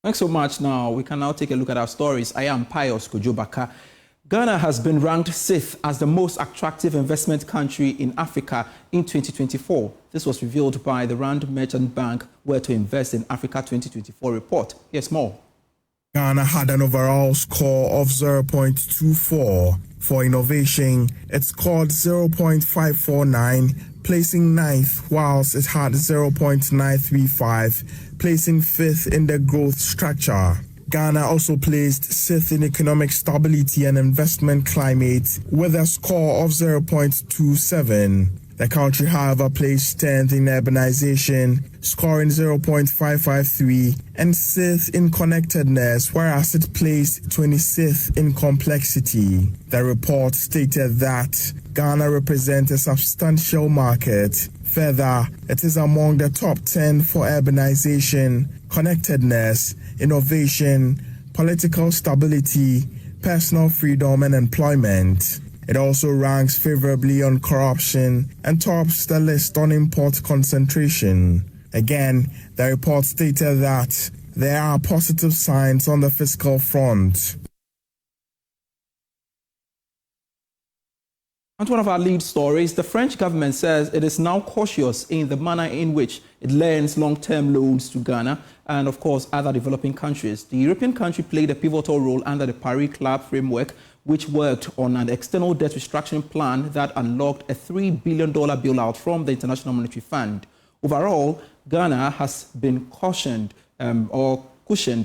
Thanks so much. Now, we can now take a look at our stories. I am Pius Kojobaka. Ghana has been ranked 6th as the most attractive investment country in Africa in 2024. This was revealed by the Rand Merchant Bank Where to Invest in Africa 2024 report. Here's more. Ghana had an overall score of 0.24. For innovation, it scored 0.549, placing 9th, whilst it had 0.935, placing 5th in the growth structure. Ghana also placed 6th in economic stability and investment climate with a score of 0.27. The country, however, placed 10th in urbanization, scoring 0.553, and 6th in connectedness, whereas it placed 26th in complexity. The report stated that Ghana represents a substantial market. Further, it is among the top 10 for urbanization, connectedness, innovation, political stability, personal freedom, and employment. It also ranks favorably on corruption and tops the list on import concentration. Again, the report stated that there are positive signs on the fiscal front. And one of our lead stories, the French government says it is now cautious in the manner in which it lends long-term loans to Ghana and, of course, other developing countries. The European country played a pivotal role under the Paris Club framework, which worked on an external debt restructuring plan that unlocked a $3 billion bailout from the International Monetary Fund. Overall, Ghana has been cushioned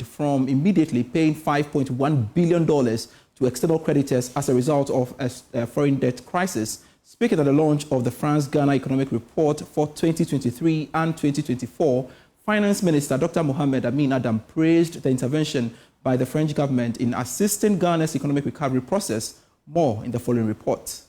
from immediately paying $5.1 billion to external creditors as a result of a foreign debt crisis. Speaking at the launch of the France-Ghana Economic Report for 2023 and 2024, Finance Minister Dr. Mohamed Amin Adam praised the intervention by the French government in assisting Ghana's economic recovery process. More in the following report.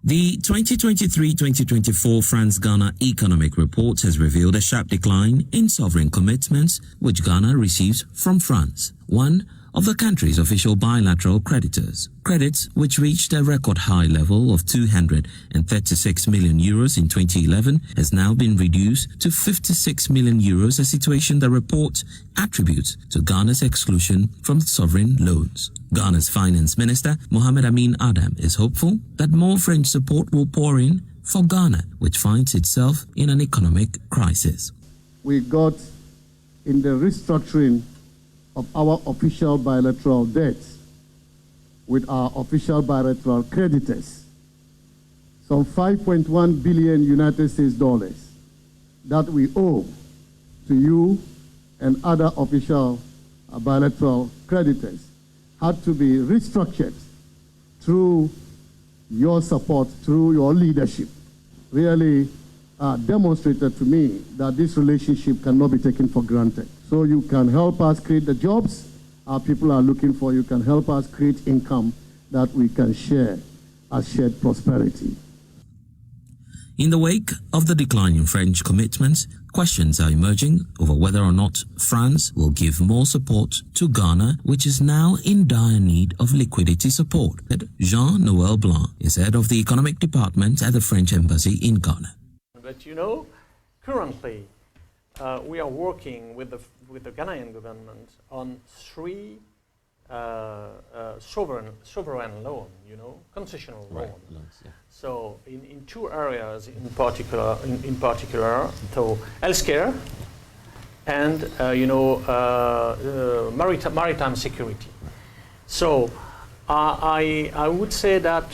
The 2023-2024 France-Ghana Economic Report has revealed a sharp decline in sovereign commitments which Ghana receives from France, one of the country's official bilateral creditors. Credits, which reached a record high level of 236 million euros in 2011, has now been reduced to 56 million euros, a situation the report attributes to Ghana's exclusion from sovereign loans. Ghana's finance minister, Mohamed Amin Adam, is hopeful that more French support will pour in for Ghana, which finds itself in an economic crisis. We got in the restructuring of our official bilateral debts with our official bilateral creditors, some $5.1 billion United States dollars that we owe to you and other official bilateral creditors had to be restructured through your support, through your leadership. Really demonstrated to me that this relationship cannot be taken for granted. So you can help us create the jobs our people are looking for. You can help us create income that we can share as shared prosperity. In the wake of the decline in French commitments, questions are emerging over whether or not France will give more support to Ghana, which is now in dire need of liquidity support. Jean-Noel Blanc is head of the economic department at the French embassy in Ghana. But you know, currently we are working with the Ghanaian government on 3 sovereign loan, concessional loan. Loans, yeah. So in 2 areas in particular, so healthcare and maritime security. So I would say that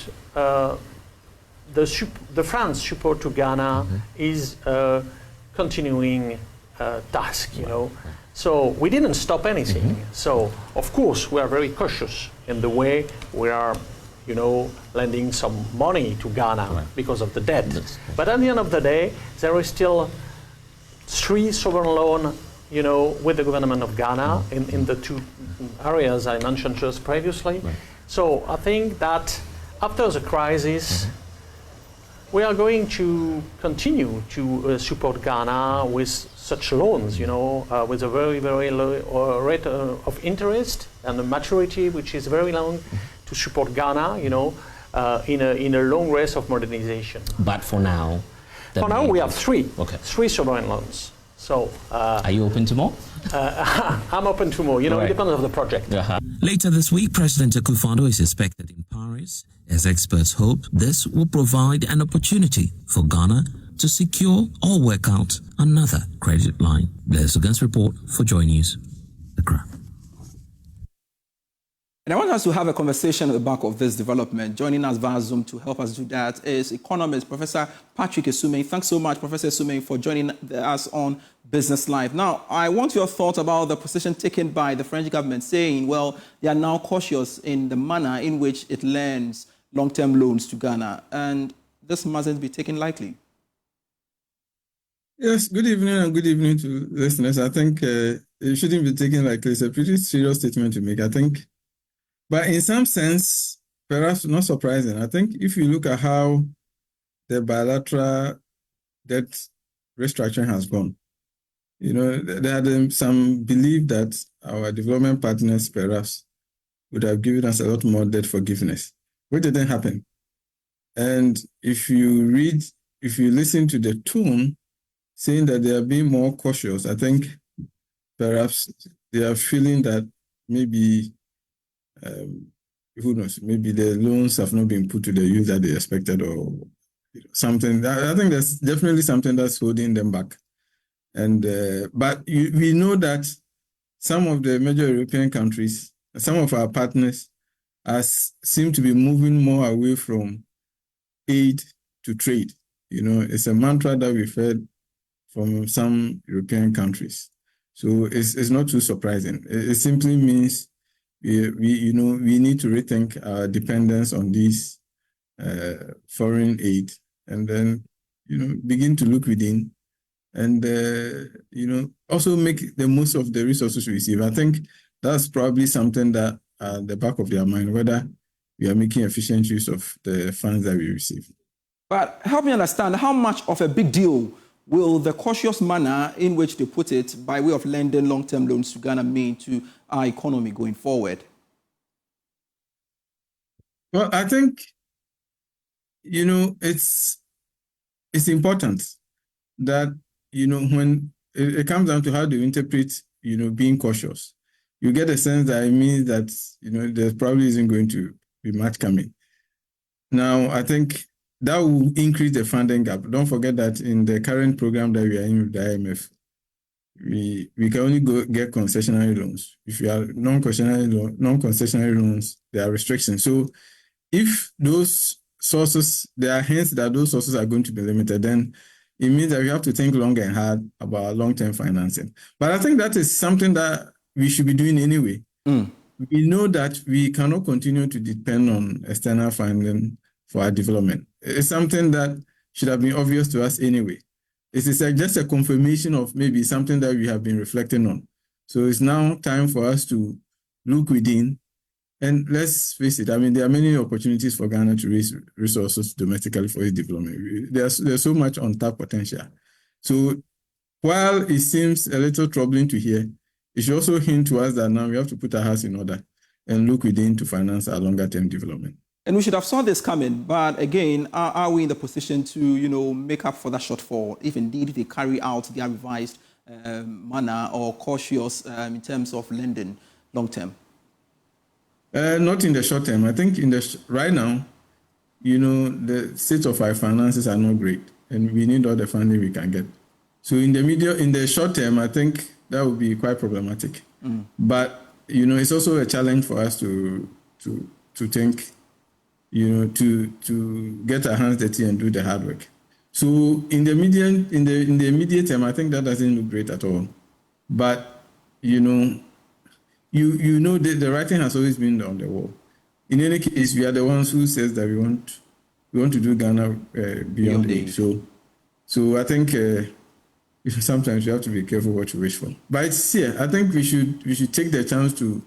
the France support to Ghana is continuing task, So we didn't stop anything. So of course we are very cautious in the way we are, lending some money to Ghana because of the debt. But at the end of the day, there is still 3 sovereign loan, with the government of Ghana in the 2 areas I mentioned just previously. So I think that after the crisis, we are going to continue to support Ghana with such loans, with a very, very low rate of interest and a maturity which is very long to support Ghana, in a long race of modernization. But for now, we have 3 sovereign loans. So, are you open to more? I'm open to more. You know, Right. it depends on the project. Later this week, President Akufo-Addo is expected in Paris, as experts hope this will provide an opportunity for Ghana to secure or work out another credit line. There's Ogun's report for Joy News. Accra. And I want us to have a conversation at the back of this development. Joining us via Zoom to help us do that is economist Professor Patrick Isum. Thanks so much, Professor Isum, for joining us on Business Live. Now, I want your thoughts about the position taken by the French government, saying, well, they are now cautious in the manner in which it lends long-term loans to Ghana, and this mustn't be taken lightly. Yes, good evening and good evening to listeners. I think it shouldn't be taken lightly. It's a pretty serious statement to make, I think. But in some sense, perhaps not surprising. I think if you look at how the bilateral debt restructuring has gone, you know, there had some belief that our development partners perhaps would have given us a lot more debt forgiveness, which didn't happen. And if you listen to the tone saying that they are being more cautious, I think perhaps they are feeling that maybe who knows, maybe the loans have not been put to the use that they expected or something. I think there's definitely something that's holding them back. And but we know that some of the major European countries, some of our partners, seem to be moving more away from aid to trade. You know, it's a mantra that we've heard from some European countries. So it's not too surprising. It simply means we need to rethink our dependence on these foreign aid, and then begin to look within, and also make the most of the resources we receive. I think that's probably something that at the back of their mind, whether we are making efficient use of the funds that we receive. But help me understand, how much of a big deal will the cautious manner in which they put it by way of lending long-term loans to Ghana mean to our economy going forward? Well, I think, it's important that, when it comes down to how to interpret, being cautious, you get a sense that it means that, there probably isn't going to be much coming. Now, I think that will increase the funding gap. Don't forget that in the current program that we are in with the IMF, we can only get concessionary loans. If you are non-concessionary loans, there are restrictions. So if those sources, there are hints that those sources are going to be limited, then it means that we have to think long and hard about long-term financing. But I think that is something that we should be doing anyway. We know that we cannot continue to depend on external funding for our development. It's something that should have been obvious to us anyway. It is just a confirmation of maybe something that we have been reflecting on. So it's now time for us to look within. And let's face it, I mean, there are many opportunities for Ghana to raise resources domestically for its development. There's so much untapped potential. So while it seems a little troubling to hear, it should also hint to us that now we have to put our house in order and look within to finance our longer-term development. And we should have saw this coming, but again, are we in the position to, make up for that shortfall, if indeed they carry out their revised manner or cautious in terms of lending long-term? Not in the short term. I think right now, the state of our finances are not great, and we need all the funding we can get. So in the short term, I think that would be quite problematic. But it's also a challenge for us to think, to get our hands dirty and do the hard work. So in the immediate term, I think that doesn't look great at all. But the writing has always been on the wall. In any case, we are the ones who says that we want to do Ghana beyond aid. So I think sometimes you have to be careful what you wish for. But it's here. I think we should take the chance to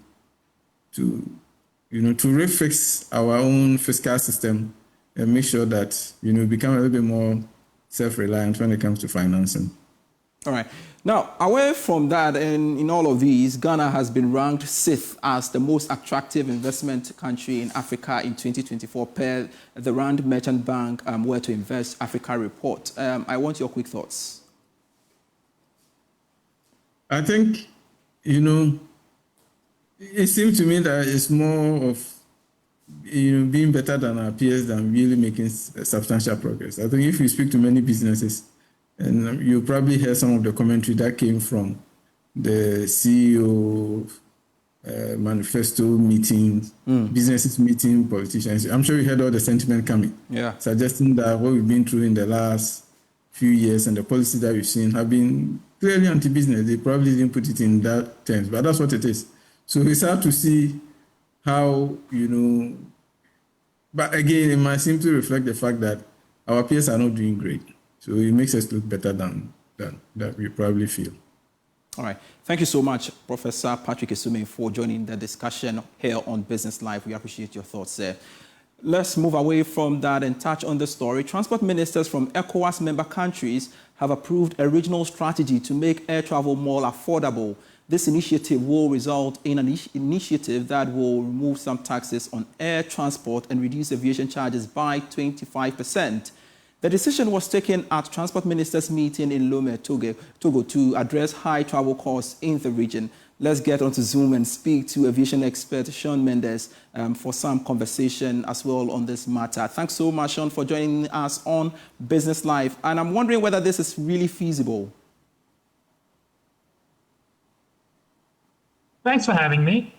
refix our own fiscal system and make sure that become a little bit more self-reliant when it comes to financing. All right. Now, away from that, and in all of these, Ghana has been ranked 6th as the most attractive investment country in Africa in 2024 per the Rand Merchant Bank Where to Invest Africa report. I want your quick thoughts. I think, it seems to me that it's more of, being better than our peers than really making substantial progress. I think if you speak to many businesses, and you probably heard some of the commentary that came from the CEO manifesto meetings, businesses meeting politicians. I'm sure you heard all the sentiment coming, suggesting that what we've been through in the last few years and the policies that we've seen have been clearly anti-business. They probably didn't put it in that terms, but that's what it is. So it's hard to see how, but again, it might simply reflect the fact that our peers are not doing great. So it makes us look better than we probably feel. All right. Thank you so much, Professor Patrick Isum, for joining the discussion here on Business Live. We appreciate your thoughts there. Let's move away from that and touch on the story. Transport ministers from ECOWAS member countries have approved a regional strategy to make air travel more affordable. This initiative will result in an initiative that will remove some taxes on air transport and reduce aviation charges by 25%. The decision was taken at Transport Ministers' meeting in Lome, Togo, to address high travel costs in the region. Let's get onto Zoom and speak to aviation expert Shan Mendes for some conversation as well on this matter. Thanks so much, Shan, for joining us on Business Live. And I'm wondering whether this is really feasible. Thanks for having me.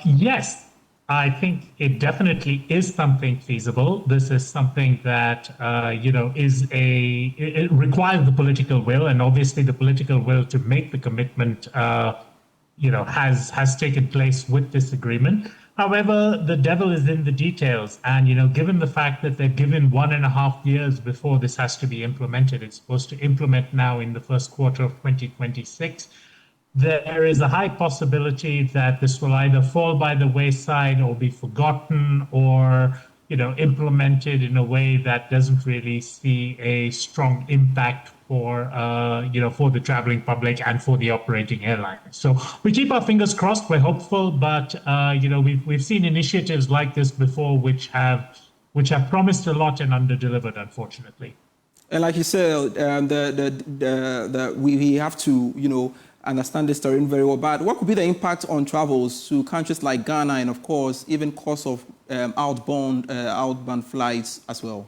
Yes. I think it definitely is something feasible. This is something that, it requires the political will, and obviously the political will to make the commitment, has taken place with this agreement. However, the devil is in the details. And, given the fact that they're given 1.5 years before this has to be implemented, it's supposed to implement now in the first quarter of 2026. There is a high possibility that this will either fall by the wayside or be forgotten or, implemented in a way that doesn't really see a strong impact for the traveling public and for the operating airlines. So we keep our fingers crossed. We're hopeful, but, we've seen initiatives like this before which have promised a lot and underdelivered, unfortunately. And like you said, we have to, understand this terrain very well. But what could be the impact on travels to countries like Ghana and, of course, even cost of outbound flights as well?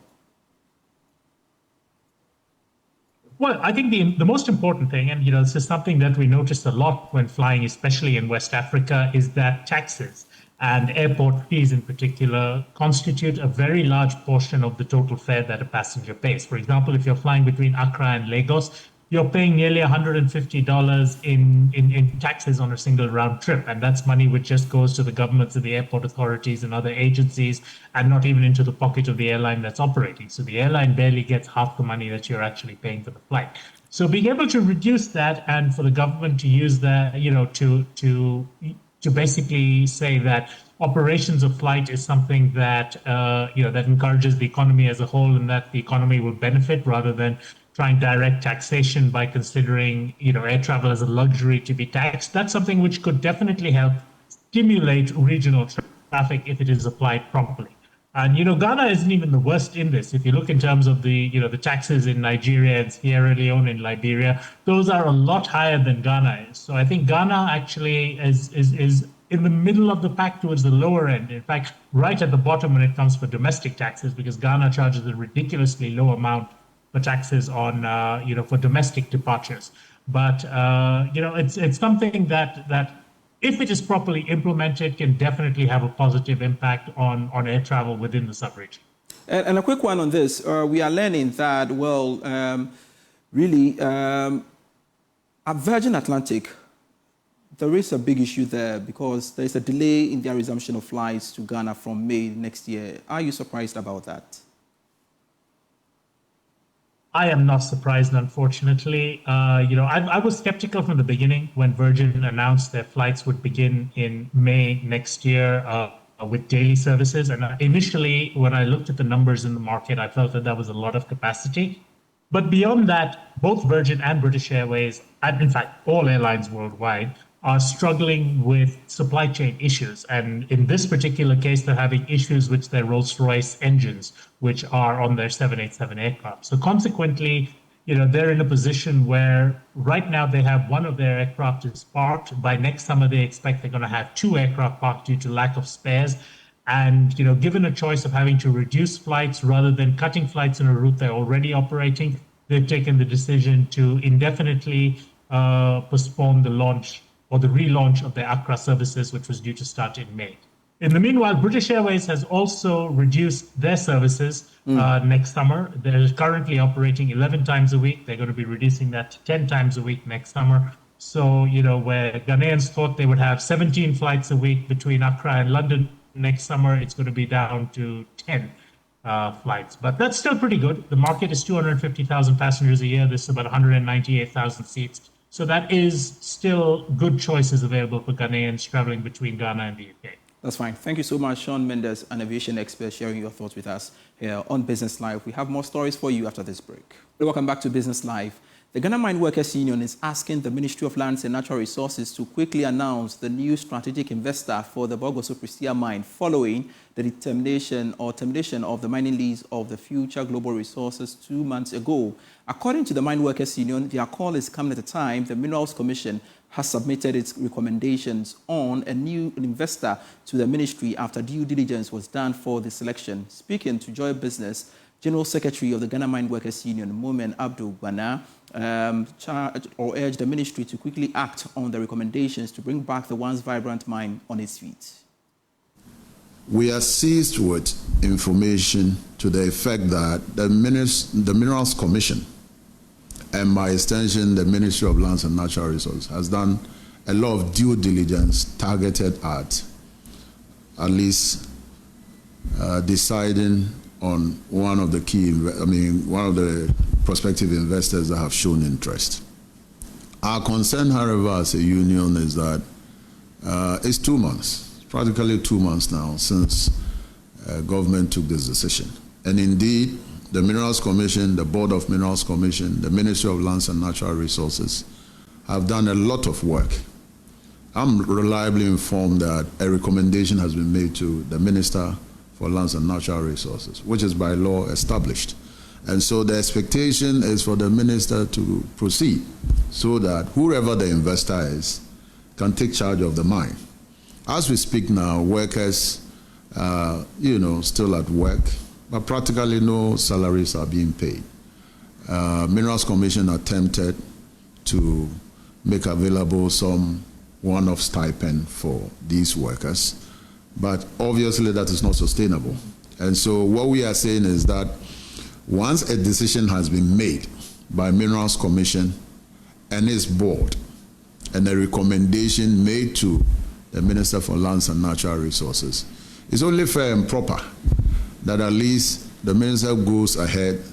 Well, I think the most important thing, and this is something that we noticed a lot when flying, especially in West Africa, is that taxes and airport fees in particular constitute a very large portion of the total fare that a passenger pays. For example, if you're flying between Accra and Lagos, you're paying nearly $150 in taxes on a single round trip. And that's money which just goes to the governments and the airport authorities and other agencies and not even into the pocket of the airline that's operating. So the airline barely gets half the money that you're actually paying for the flight. So being able to reduce that and for the government to use that, to basically say that operations of flight is something that, that encourages the economy as a whole and that the economy will benefit rather than trying direct taxation by considering, air travel as a luxury to be taxed. That's something which could definitely help stimulate regional traffic if it is applied properly. And, Ghana isn't even the worst in this. If you look in terms of the taxes in Nigeria and Sierra Leone and Liberia, those are a lot higher than Ghana is. So I think Ghana actually is in the middle of the pack towards the lower end. In fact, right at the bottom when it comes for domestic taxes, because Ghana charges a ridiculously low amount for taxes on, for domestic departures. But, it's something that if it is properly implemented, can definitely have a positive impact on air travel within the sub-region. And a quick one on this. We are learning that, at Virgin Atlantic, there is a big issue there because there is a delay in their resumption of flights to Ghana from May next year. Are you surprised about that? I am not surprised, unfortunately. I was skeptical from the beginning when Virgin announced their flights would begin in May next year with daily services. And initially, when I looked at the numbers in the market, I felt that was a lot of capacity. But beyond that, both Virgin and British Airways, and in fact, all airlines worldwide, are struggling with supply chain issues. And in this particular case, they're having issues with their Rolls-Royce engines, which are on their 787 aircraft. So consequently, they're in a position where right now they have one of their aircraft is parked. By next summer, they expect they're going to have 2 aircraft parked due to lack of spares. And, given a choice of having to reduce flights rather than cutting flights in a route they're already operating, they've taken the decision to indefinitely postpone the launch or the relaunch of their Accra services, which was due to start in May. In the meanwhile, British Airways has also reduced their services next summer. They're currently operating 11 times a week. They're going to be reducing that to 10 times a week next summer. So, where Ghanaians thought they would have 17 flights a week between Accra and London next summer, it's going to be down to 10 flights. But that's still pretty good. The market is 250,000 passengers a year. This is about 198,000 seats. So that is still good choices available for Ghanaians traveling between Ghana and the UK. That's fine. Thank you so much, Shan Mendes, an aviation expert, sharing your thoughts with us here on Business Live. We have more stories for you after this break. Welcome back to Business Live. The Ghana Mine Workers Union is asking the Ministry of Lands and Natural Resources to quickly announce the new strategic investor for the Bogoso-Prestea mine following the termination of the mining lease of the Future Global Resources 2 months ago. According to the Mine Workers Union, their call is coming at a time the Minerals Commission has submitted its recommendations on a new investor to the ministry after due diligence was done for the selection. Speaking to Joy Business, General Secretary of the Ghana Mine Workers Union, Momen Abdul Gwana, urged the ministry to quickly act on the recommendations to bring back the once vibrant mine on its feet. We are seized with information to the effect that the Minerals Commission, and by extension the Ministry of Lands and Natural Resources, has done a lot of due diligence targeted at least deciding on one of the one of the prospective investors that have shown interest. Our concern, however, as a union is that it's 2 months, practically 2 months now since government took this decision. And indeed, the Minerals Commission, the Board of Minerals Commission, the Ministry of Lands and Natural Resources have done a lot of work. I'm reliably informed that a recommendation has been made to the Minister for Lands and Natural Resources, which is by law established. And so the expectation is for the minister to proceed so that whoever the investor is can take charge of the mine. As we speak now, workers, still at work, but practically no salaries are being paid. Minerals Commission attempted to make available some one-off stipend for these workers, but obviously that is not sustainable. And so what we are saying is that once a decision has been made by Minerals Commission and its board, and a recommendation made to the Minister for Lands and Natural Resources, it's only fair and proper that at least the minister goes ahead,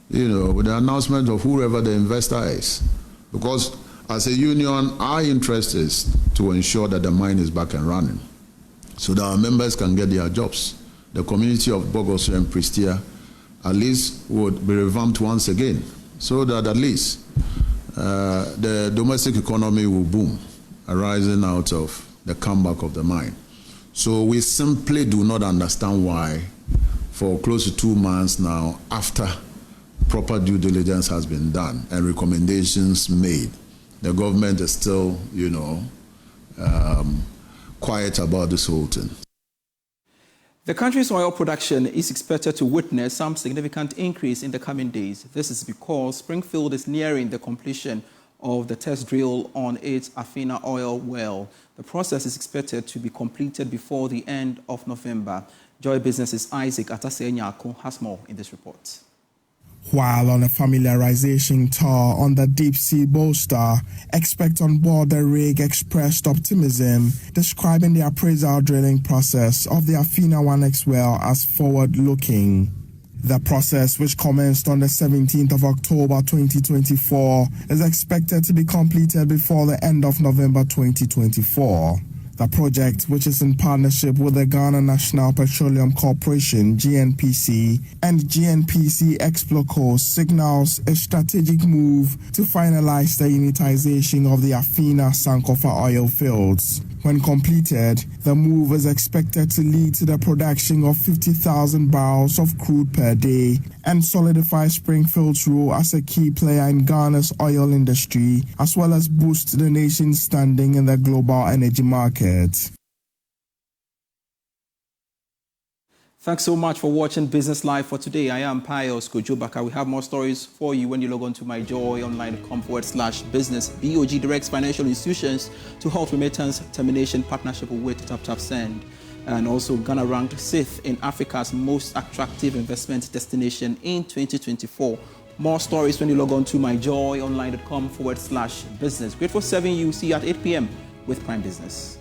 with the announcement of whoever the investor is. Because as a union, our interest is to ensure that the mine is back and running, so that our members can get their jobs. The community of Bogoso and Prestea at least would be revamped once again, so that at least the domestic economy will boom, arising out of the comeback of the mine. So we simply do not understand why, for close to 2 months now, after proper due diligence has been done and recommendations made, the government is still, quiet about this whole thing. The country's oil production is expected to witness some significant increase in the coming days. This is because Springfield is nearing the completion of the test drill on its Afina oil well. The process is expected to be completed before the end of November. Joy Business's Isaac Atasenyako has more in this report. While on a familiarization tour on the deep-sea bolster, experts on board the rig expressed optimism, describing the appraisal drilling process of the Afina 1X well as forward-looking. The process, which commenced on the 17th of October 2024, is expected to be completed before the end of November 2024. The project, which is in partnership with the Ghana National Petroleum Corporation, GNPC, and GNPC Exploco, signals a strategic move to finalize the unitization of the Afina Sankofa oil fields. When completed, the move is expected to lead to the production of 50,000 barrels of crude per day and solidify Springfield's role as a key player in Ghana's oil industry, as well as boost the nation's standing in the global energy market. Thanks so much for watching Business Live for today. I am Pius Kojobaka. We have more stories for you when you log on to myjoyonline.com/business. BOG directs financial institutions to halt remittance termination partnership with TapTapSend. And also Ghana ranked 6th in Africa's most attractive investment destination in 2024. More stories when you log on to myjoyonline.com/business. Great for serving you. See you at 8 p.m. with Prime Business.